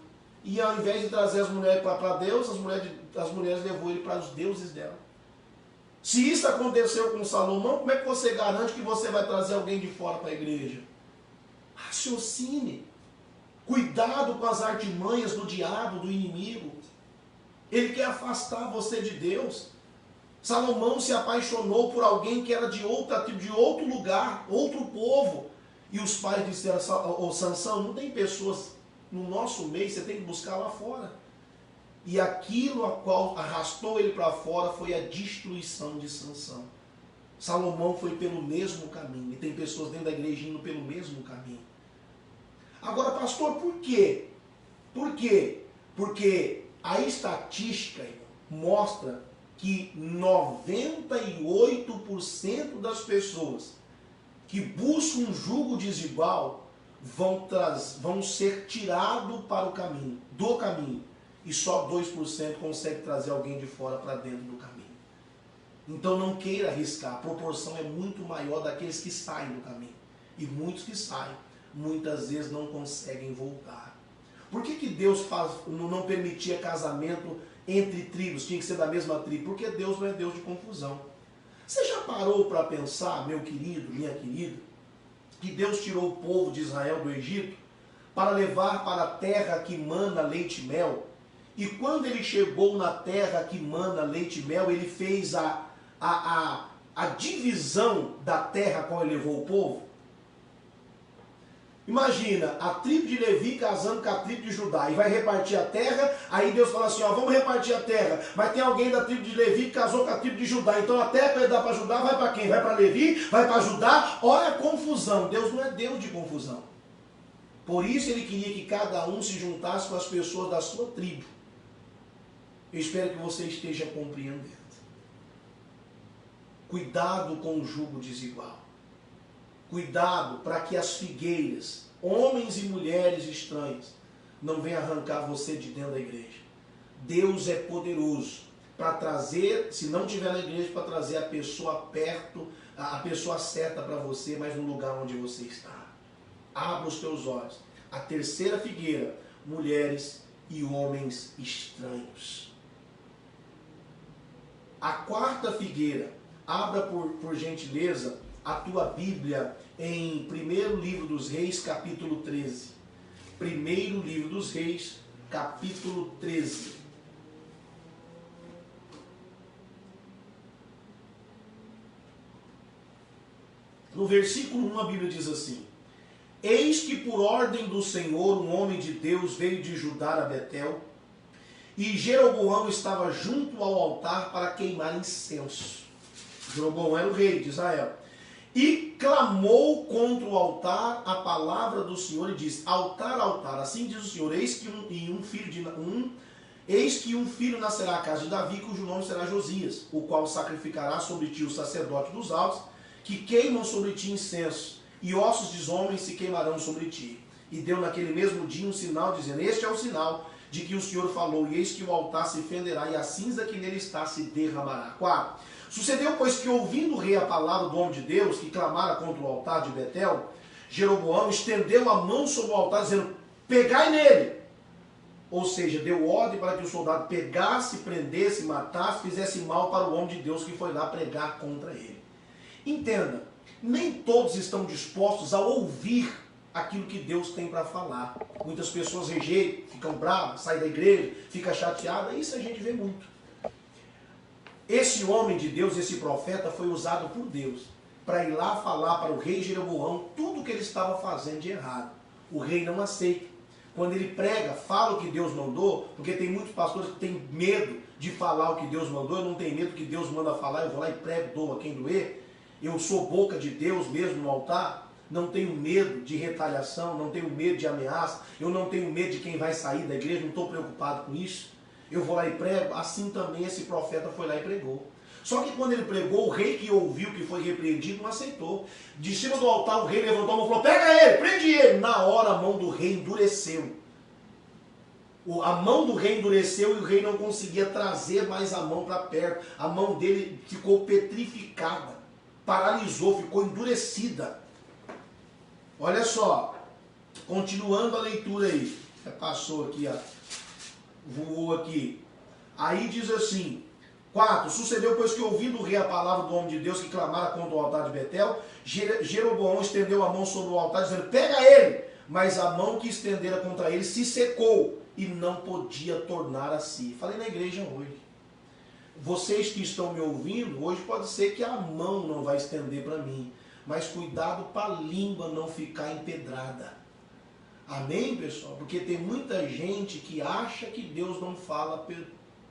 Speaker 1: e ao invés de trazer as mulheres para Deus, as mulheres levou ele para os deuses dela. Se isso aconteceu com Salomão, como é que você garante que você vai trazer alguém de fora para a igreja? Raciocine. Cuidado com as artimanhas do diabo, do inimigo. Ele quer afastar você de Deus. Salomão se apaixonou por alguém que era de outro lugar, outro povo. E os pais disseram, ô Sansão, não tem pessoas no nosso meio, você tem que buscar lá fora. E aquilo a qual arrastou ele para fora foi a destruição de Sansão. Salomão foi pelo mesmo caminho. E tem pessoas dentro da igreja indo pelo mesmo caminho. Agora, pastor, por quê? Por quê? Porque a estatística mostra que 98% das pessoas que buscam um jugo desigual vão ser tirados para o caminho, do caminho. E só 2% consegue trazer alguém de fora para dentro do caminho. Então não queira arriscar, a proporção é muito maior daqueles que saem do caminho. E muitos que saem, muitas vezes não conseguem voltar. Por que Deus não permitia casamento entre tribos? Tinha que ser da mesma tribo. Porque Deus não é Deus de confusão. Você já parou para pensar, meu querido, minha querida, que Deus tirou o povo de Israel do Egito para levar para a terra que mana leite e mel? E quando ele chegou na terra que mana leite e mel, ele fez a divisão da terra qual ele levou o povo? Imagina, a tribo de Levi casando com a tribo de Judá e vai repartir a terra, aí Deus fala assim, ó, vamos repartir a terra, mas tem alguém da tribo de Levi que casou com a tribo de Judá, então a terra que vai dar para Judá vai para quem? Vai para Levi? Vai para Judá? Olha a confusão, Deus não é Deus de confusão. Por isso ele queria que cada um se juntasse com as pessoas da sua tribo. Eu espero que você esteja compreendendo. Cuidado com o jugo desigual. Cuidado para que as figueiras, homens e mulheres estranhos, não venham arrancar você de dentro da igreja. Deus é poderoso para trazer, se não estiver na igreja, para trazer a pessoa perto, a pessoa certa para você, mas no lugar onde você está. Abra os teus olhos. A terceira figueira, mulheres e homens estranhos. A quarta figueira, abra por gentileza a tua Bíblia em 1º livro dos Reis, capítulo 13. 1º livro dos Reis, capítulo 13. No versículo 1 a Bíblia diz assim: Eis que por ordem do Senhor um homem de Deus veio de Judá a Betel, e Jeroboão estava junto ao altar para queimar incenso. Jeroboão era o rei de Israel. E clamou contra o altar a palavra do Senhor e disse: Altar, altar, assim diz o Senhor, eis que um filho nascerá à casa de Davi, cujo nome será Josias, o qual sacrificará sobre ti o sacerdote dos altos, que queimam sobre ti incenso. e ossos de homens se queimarão sobre ti. E deu naquele mesmo dia um sinal, dizendo, este é o sinal de que o Senhor falou, e eis que o altar se fenderá, e a cinza que nele está se derramará. 4. Sucedeu, pois, que ouvindo o rei a palavra do homem de Deus, que clamara contra o altar de Betel, Jeroboão estendeu a mão sobre o altar, dizendo, pegai nele. Ou seja, deu ordem para que o soldado pegasse, prendesse, matasse, fizesse mal para o homem de Deus que foi lá pregar contra ele. Entenda, nem todos estão dispostos a ouvir aquilo que Deus tem para falar. Muitas pessoas rejeitam, ficam bravas, saem da igreja, ficam chateadas, isso a gente vê muito. Esse homem de Deus, esse profeta, foi usado por Deus para ir lá falar para o rei Jeroboão tudo o que ele estava fazendo de errado. O rei não aceita. Quando ele prega, fala o que Deus mandou, porque tem muitos pastores que têm medo de falar o que Deus mandou, eu não tenho medo do que Deus manda falar, eu vou lá e prego, dou a quem doer. Eu sou boca de Deus mesmo no altar, não tenho medo de retaliação, não tenho medo de ameaça, eu não tenho medo de quem vai sair da igreja, não estou preocupado com isso. Eu vou lá e prego, assim também esse profeta foi lá e pregou. Só que quando ele pregou, o rei que ouviu que foi repreendido não aceitou. De cima do altar o rei levantou a mão e falou, pega ele, prende ele. Na hora a mão do rei endureceu. A mão do rei endureceu e o rei não conseguia trazer mais a mão para perto. A mão dele ficou petrificada, paralisou, ficou endurecida. Olha só, continuando a leitura aí. Passou aqui, ó, voou aqui. Aí diz assim, 4. Sucedeu, pois, que ouvindo o rei a palavra do homem de Deus que clamara contra o altar de Betel, Jeroboão estendeu a mão sobre o altar, dizendo, pega ele. Mas a mão que estendera contra ele se secou e não podia tornar a si. Falei na igreja hoje. Vocês que estão me ouvindo, hoje pode ser que a mão não vai estender para mim. Mas cuidado para a língua não ficar empedrada. Amém, pessoal? Porque tem muita gente que acha que Deus não fala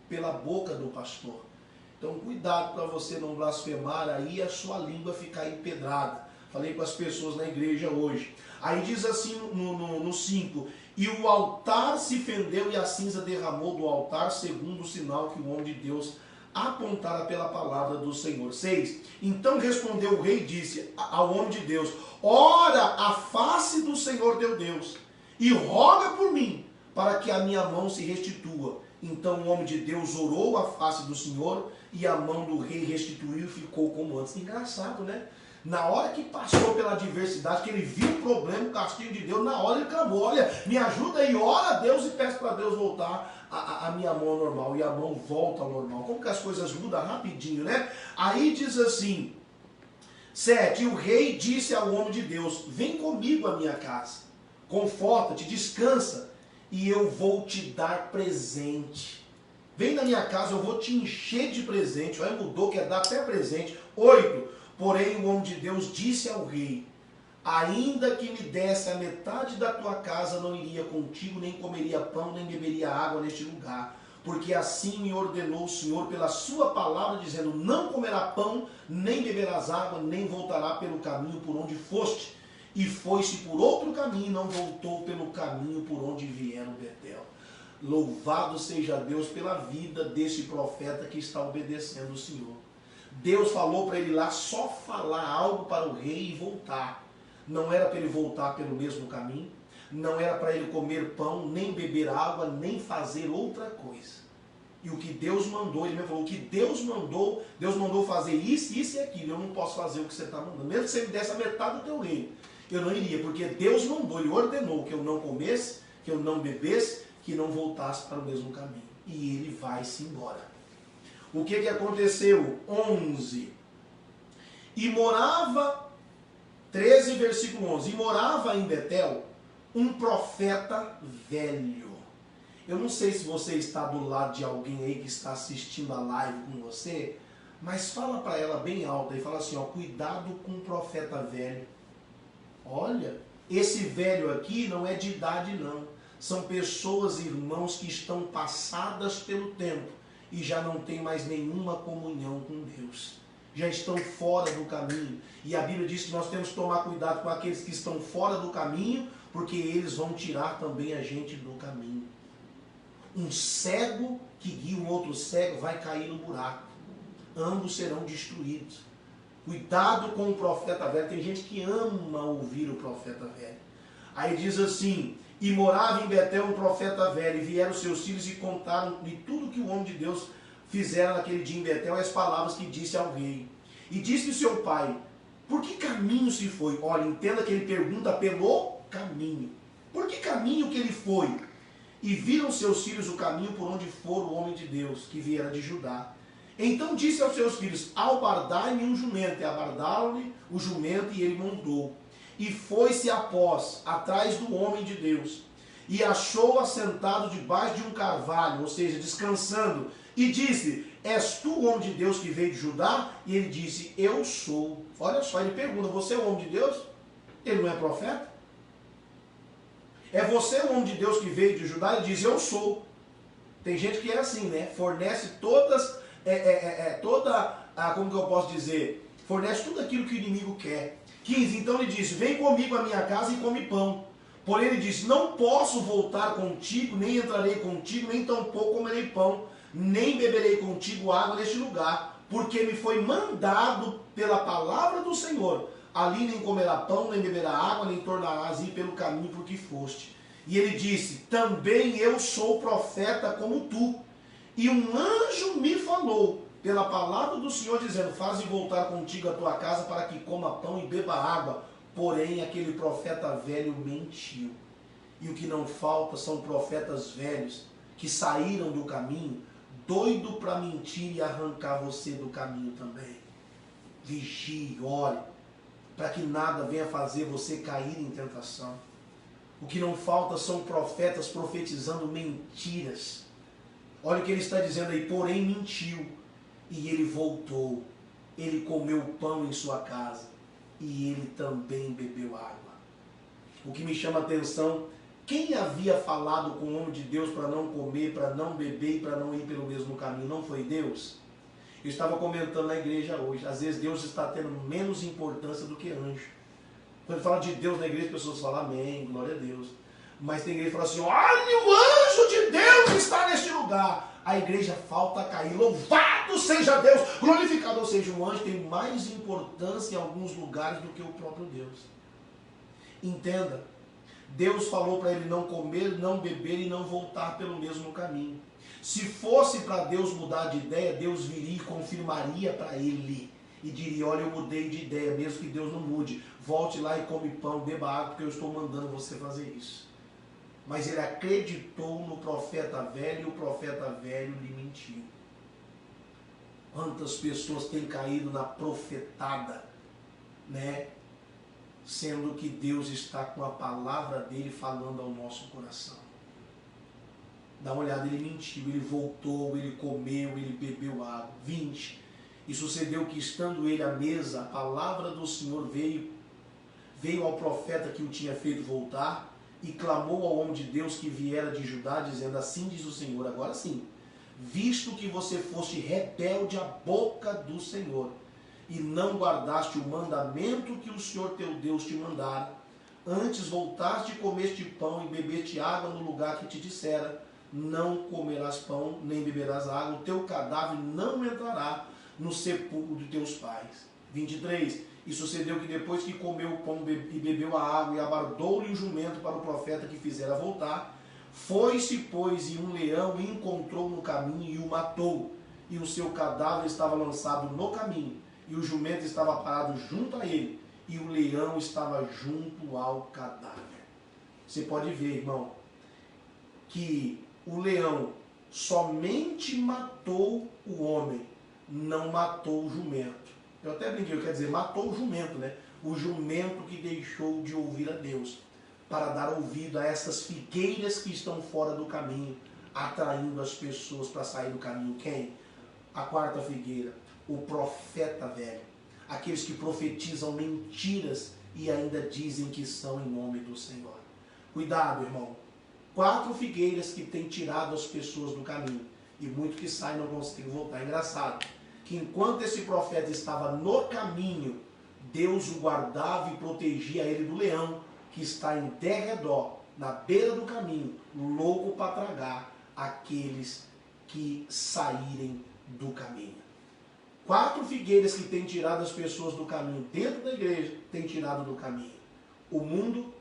Speaker 1: pela boca do pastor. Então cuidado para você não blasfemar aí a sua língua ficar empedrada. Falei com as pessoas na igreja hoje. Aí diz assim no 5, e o altar se fendeu e a cinza derramou do altar, segundo o sinal que o homem de Deus apontara pela palavra do Senhor. 6. Então respondeu o rei e disse ao homem de Deus, ora a face do Senhor teu Deus, e roga por mim, para que a minha mão se restitua. Então o homem de Deus orou a face do Senhor, e a mão do rei restituiu e ficou como antes. Engraçado, né? Na hora que passou pela adversidade, que ele viu o problema, o castigo de Deus, na hora ele clamou, olha, me ajuda aí, ora a Deus e peço para Deus voltar a minha mão ao normal. E a mão volta ao normal. Como que as coisas mudam rapidinho, né? Aí diz assim, 7, e o rei disse ao homem de Deus, vem comigo à minha casa, conforta-te, descansa, e eu vou te dar presente. Vem na minha casa, eu vou te encher de presente. Aí mudou, quer dar até presente. 8, porém o homem de Deus disse ao rei, ainda que me desse a metade da tua casa, não iria contigo, nem comeria pão, nem beberia água neste lugar. Porque assim me ordenou o Senhor pela sua palavra, dizendo, não comerá pão, nem beberás água, nem voltará pelo caminho por onde foste. E foi-se por outro caminho, não voltou pelo caminho por onde vieram Betel. Louvado seja Deus pela vida desse profeta que está obedecendo o Senhor. Deus falou para ele lá só falar algo para o rei e voltar. Não era para ele voltar pelo mesmo caminho, não era para ele comer pão, nem beber água, nem fazer outra coisa. E o que Deus mandou, ele me falou, o que Deus mandou fazer isso, isso e aquilo. Eu não posso fazer o que você está mandando. Mesmo que você me desse a metade do teu reino, eu não iria, porque Deus mandou, ele ordenou que eu não comesse, que eu não bebesse, que não voltasse para o mesmo caminho. E ele vai-se embora. O que aconteceu? 11. E morava, 13 versículo 11, e morava em Betel um profeta velho. Eu não sei se você está do lado de alguém aí que está assistindo a live com você, mas fala para ela bem alta e fala assim, ó, cuidado com o profeta velho. Olha, esse velho aqui não é de idade não. São pessoas, irmãos, que estão passadas pelo tempo e já não tem mais nenhuma comunhão com Deus. Já estão fora do caminho. E a Bíblia diz que nós temos que tomar cuidado com aqueles que estão fora do caminho, porque eles vão tirar também a gente do caminho. Um cego que guia um outro cego vai cair no buraco. Ambos serão destruídos. Cuidado com o profeta velho. Tem gente que ama ouvir o profeta velho. Aí diz assim: e morava em Betel um profeta velho, e vieram seus filhos e contaram-lhe tudo que o homem de Deus fizera naquele dia em Betel, as palavras que disse ao rei. E disse-lhe seu pai: por que caminho se foi? Olha, entenda que ele pergunta pelo caminho. Por que caminho que ele foi? E viram seus filhos o caminho por onde for o homem de Deus, que viera de Judá. Então disse aos seus filhos: albardai-me um jumento. E abardaram-lhe o jumento, e ele montou. E foi-se após, atrás do homem de Deus. E achou-o assentado debaixo de um carvalho, ou seja, descansando. E disse: és tu o homem de Deus que veio de Judá? E ele disse: eu sou. Olha só, ele pergunta: você é o homem de Deus? Ele não é profeta? É você o homem de Deus que veio de Judá? Ele diz: eu sou. Tem gente que é assim, né? Fornece todas, como que eu posso dizer? Fornece tudo aquilo que o inimigo quer. 15, então ele disse: vem comigo à minha casa e come pão. Porém ele disse: não posso voltar contigo, nem entrarei contigo, nem tampouco comerei pão, nem beberei contigo água neste lugar, porque me foi mandado pela palavra do Senhor: ali nem comerá pão, nem beberá água, nem tornarás ir pelo caminho por que foste. E ele disse: também eu sou profeta como tu. E um anjo me falou pela palavra do Senhor, dizendo: faze voltar contigo a tua casa para que coma pão e beba água. Porém aquele profeta velho mentiu. E o que não falta são profetas velhos que saíram do caminho, doido para mentir e arrancar você do caminho também. Vigie, ore, para que nada venha fazer você cair em tentação. O que não falta são profetas profetizando mentiras. Olha o que ele está dizendo aí: porém mentiu, e ele voltou, ele comeu pão em sua casa, e ele também bebeu água. O que me chama a atenção: quem havia falado com o homem de Deus para não comer, para não beber e para não ir pelo mesmo caminho? Não foi Deus? Eu estava comentando na igreja hoje, às vezes Deus está tendo menos importância do que anjo. Quando fala de Deus na igreja, as pessoas falam amém, glória a Deus. Mas tem igreja que fala assim: olha, o anjo de Deus está neste lugar. A igreja falta cair. Louvado seja Deus, glorificado. Ou seja, o anjo tem mais importância em alguns lugares do que o próprio Deus. Entenda, Deus falou para ele não comer, não beber e não voltar pelo mesmo caminho. Se fosse para Deus mudar de ideia, Deus viria e confirmaria para ele. E diria: olha, eu mudei de ideia, mesmo que Deus não mude. Volte lá e come pão, beba água, porque eu estou mandando você fazer isso. Mas ele acreditou no profeta velho, e o profeta velho lhe mentiu. Quantas pessoas têm caído na profetada, né? Sendo que Deus está com a palavra dele falando ao nosso coração. Dá uma olhada, ele mentiu, ele voltou, ele comeu, ele bebeu água. 20. E sucedeu que, estando ele à mesa, a palavra do Senhor veio ao profeta que o tinha feito voltar, e clamou ao homem de Deus que viera de Judá, dizendo: assim diz o Senhor, agora sim, visto que você foste rebelde à boca do Senhor, e não guardaste o mandamento que o Senhor teu Deus te mandara, antes voltaste e comeste pão e bebeste água no lugar que te dissera: não comerás pão, nem beberás água, o teu cadáver não entrará no sepulcro de teus pais. 23. E sucedeu que depois que comeu o pão e bebeu a água, e abardou-lhe o jumento para o profeta que fizera voltar, foi-se, pois, e um leão o encontrou no caminho e o matou. E o seu cadáver estava lançado no caminho, e o jumento estava parado junto a ele, e o leão estava junto ao cadáver. Você pode ver, irmão, que o leão somente matou o homem, não matou o jumento. Eu até brinquei, eu quero dizer, matou o jumento, né? O jumento que deixou de ouvir a Deus, para dar ouvido a essas figueiras que estão fora do caminho, atraindo as pessoas para sair do caminho. Quem? A quarta figueira, o profeta velho. Aqueles que profetizam mentiras e ainda dizem que são em nome do Senhor. Cuidado, irmão. 4 figueiras que têm tirado as pessoas do caminho. E muito que sai não conseguem voltar. É engraçado que enquanto esse profeta estava no caminho, Deus o guardava e protegia ele do leão, que está em derredor, na beira do caminho, louco para tragar aqueles que saírem do caminho. 4 figueiras que têm tirado as pessoas do caminho dentro da igreja, têm tirado do caminho o mundo,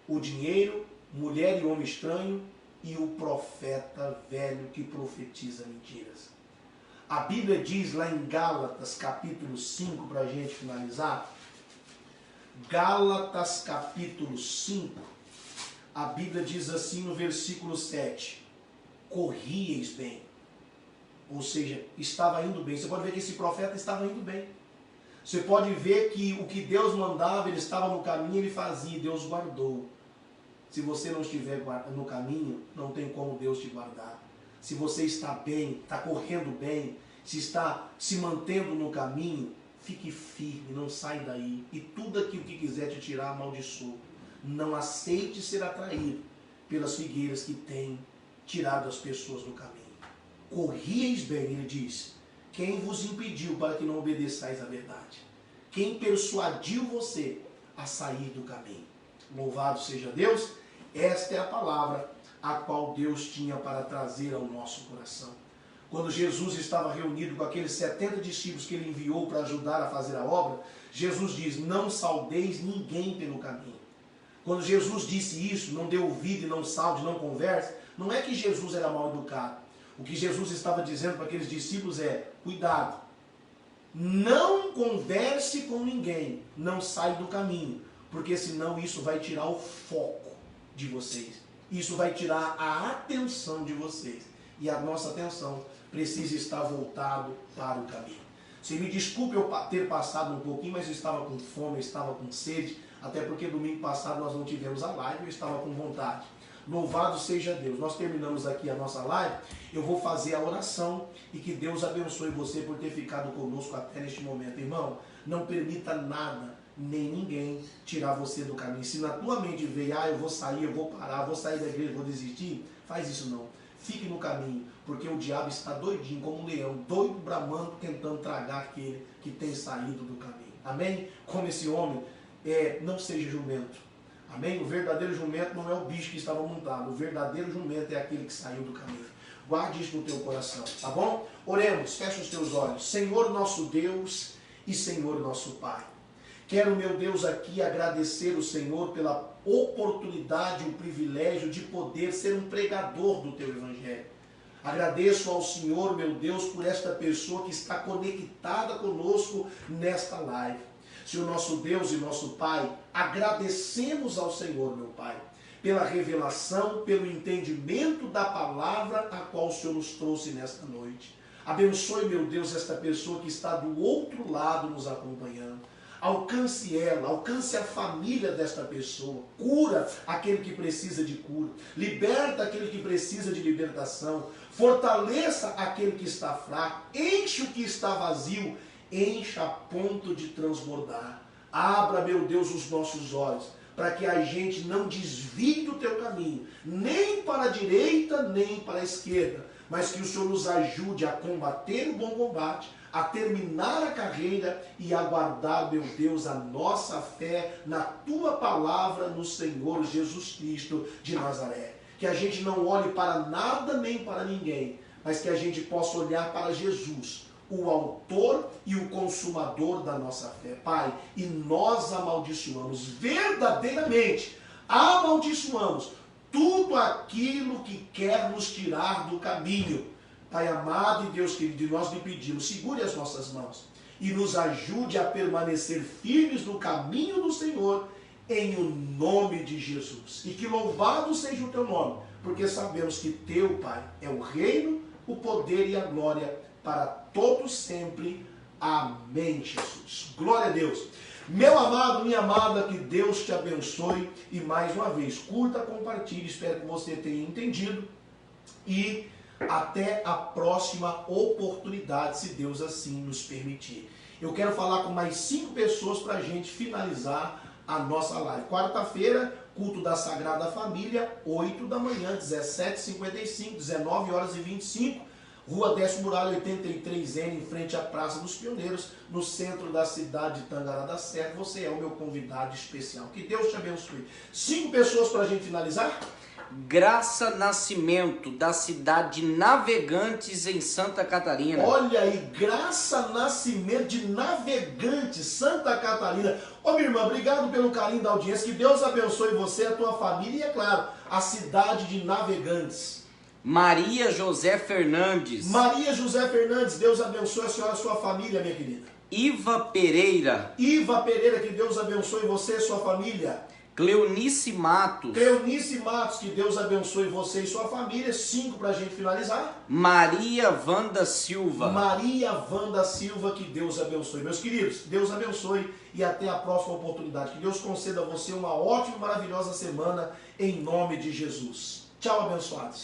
Speaker 1: o dinheiro, mulher e homem estranho e o profeta velho que profetiza mentiras. A Bíblia diz lá em Gálatas capítulo 5, para a gente finalizar, Gálatas capítulo 5, a Bíblia diz assim no versículo 7, corrieis bem. Ou seja, estava indo bem. Você pode ver que esse profeta estava indo bem. Você pode ver que o que Deus mandava, ele estava no caminho, ele fazia, Deus guardou. Se você não estiver no caminho, não tem como Deus te guardar. Se você está bem, está correndo bem, se está se mantendo no caminho, fique firme, não sai daí. E tudo aquilo que quiser te tirar, amaldiçoa. Não aceite ser atraído pelas figueiras que têm tirado as pessoas do caminho. Corrieis bem, ele diz, quem vos impediu para que não obedeçais à verdade? Quem persuadiu você a sair do caminho? Louvado seja Deus, esta é a palavra a qual Deus tinha para trazer ao nosso coração. Quando Jesus estava reunido com aqueles 70 discípulos que ele enviou para ajudar a fazer a obra, Jesus diz, não saudeis ninguém pelo caminho. Quando Jesus disse isso, não dê ouvido e não saude, não converse, não é que Jesus era mal educado. O que Jesus estava dizendo para aqueles discípulos é, cuidado, não converse com ninguém, não sai do caminho, porque senão isso vai tirar o foco de vocês. Isso vai tirar a atenção de vocês. E a nossa atenção precisa estar voltado para o caminho. Você me desculpe eu ter passado um pouquinho, mas eu estava com fome, eu estava com sede, até porque domingo passado nós não tivemos a live, eu estava com vontade. Louvado seja Deus. Nós terminamos aqui a nossa live. Eu vou fazer a oração e que Deus abençoe você por ter ficado conosco até neste momento. Irmão, não permita nada, nem ninguém tirar você do caminho. Se na tua mente veio, eu vou sair, eu vou parar, vou sair da igreja, vou desistir, faz isso não. Fique no caminho, porque o diabo está doidinho, como um leão, doido, bramando, tentando tragar aquele que tem saído do caminho. Amém? Como esse homem, não seja jumento. Amém? O verdadeiro jumento não é o bicho que estava montado. O verdadeiro jumento é aquele que saiu do caminho. Guarde isso no teu coração, tá bom? Oremos, fecha os teus olhos. Senhor nosso Deus e Senhor nosso Pai. Quero, meu Deus, aqui agradecer o Senhor pela oportunidade, o privilégio de poder ser um pregador do teu evangelho. Agradeço ao Senhor, meu Deus, por esta pessoa que está conectada conosco nesta live. Senhor nosso Deus e nosso Pai, agradecemos ao Senhor, meu Pai, pela revelação, pelo entendimento da palavra a qual o Senhor nos trouxe nesta noite. Abençoe, meu Deus, esta pessoa que está do outro lado nos acompanhando. Alcance ela, alcance a família desta pessoa, cura aquele que precisa de cura, liberta aquele que precisa de libertação, fortaleça aquele que está fraco, enche o que está vazio, encha a ponto de transbordar. Abra, meu Deus, os nossos olhos, para que a gente não desvie do teu caminho, nem para a direita, nem para a esquerda, mas que o Senhor nos ajude a combater o bom combate, a terminar a carreira e a guardar, meu Deus, a nossa fé na tua palavra, no Senhor Jesus Cristo de Nazaré. Que a gente não olhe para nada nem para ninguém, mas que a gente possa olhar para Jesus, o autor e o consumador da nossa fé. Pai, e nós amaldiçoamos, verdadeiramente amaldiçoamos tudo aquilo que quer nos tirar do caminho. Pai amado e Deus querido, nós lhe pedimos, segure as nossas mãos e nos ajude a permanecer firmes no caminho do Senhor, em o nome de Jesus. E que louvado seja o teu nome, porque sabemos que teu, Pai, é o reino, o poder e a glória para todos sempre. Amém, Jesus. Glória a Deus. Meu amado, minha amada, que Deus te abençoe. E mais uma vez, curta, compartilhe. Espero que você tenha entendido. E até a próxima oportunidade, se Deus assim nos permitir. Eu quero falar com mais 5 pessoas para a gente finalizar a nossa live. Quarta-feira, culto da Sagrada Família, 8 da manhã, 17h55, 19h25. Rua Décio Muralha 83N, em frente à Praça dos Pioneiros, no centro da cidade de Tangará da Serra. Você é o meu convidado especial. Que Deus te abençoe. 5 pessoas para a gente finalizar?
Speaker 2: Graça Nascimento, da cidade de Navegantes, em Santa Catarina.
Speaker 1: Olha aí, Graça Nascimento de Navegantes, Santa Catarina. Ô minha irmã, obrigado pelo carinho da audiência. Que Deus abençoe você, a tua família e, é claro, a cidade de Navegantes.
Speaker 2: Maria José Fernandes.
Speaker 1: Maria José Fernandes, Deus abençoe a senhora e a sua família, minha querida.
Speaker 2: Iva Pereira.
Speaker 1: Iva Pereira, que Deus abençoe você e sua família.
Speaker 2: Cleonice Matos.
Speaker 1: Cleonice Matos, que Deus abençoe você e sua família. 5 para a gente finalizar.
Speaker 2: Maria Wanda Silva.
Speaker 1: Maria Wanda Silva, que Deus abençoe. Meus queridos, Deus abençoe e até a próxima oportunidade. Que Deus conceda a você uma ótima e maravilhosa semana, em nome de Jesus. Tchau, abençoados.